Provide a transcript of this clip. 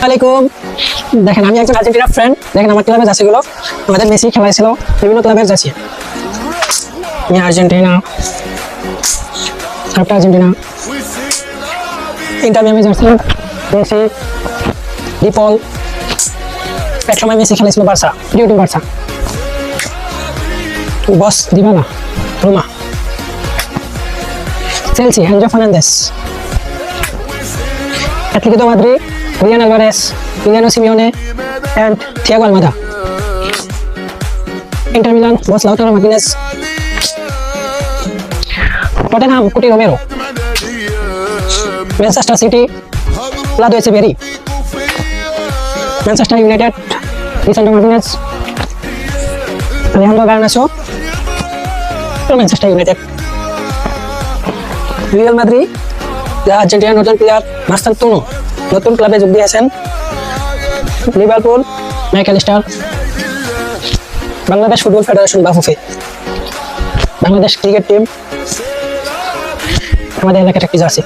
আলাইকুম। দেখেন আমি একজন আর্জেন্টিনা ফ্রেন্ড। দেখেন আমার ক্লাবের জার্সিগুলো, আমাদের মেসি খেলাইছিল বিভিন্ন ক্লাবের জার্সি। আমি আর্জেন্টিনা, সাপটা Argentina, Inter Miami jersey, Messi, ডিপল। এক সময় মেসি খেলাইছিল বার্সা, ডিউটি বার্সা, বস দিবানা, Roma, Chelsea, Enzo Fernandez, Atletico Madrid, Julian Alvarez, Giuliano Simeone, and Thiago Almada. Inter Milan, boss Lautaro Martinez. Tottenham, Cuti Romero. Manchester City, Vlado Echeverri. Manchester United, Lisandro Martinez, Alejandro Garnacho. Manchester United. Real Madrid, Argentina নতুন player মার্সেল তুনো নতুন ক্লাবে যোগ দিয়েছেন। Liverpool, McAllister. Bangladesh football federation Bafufe. Bangladesh cricket team, আমাদের এলাকার একটি জার্সি।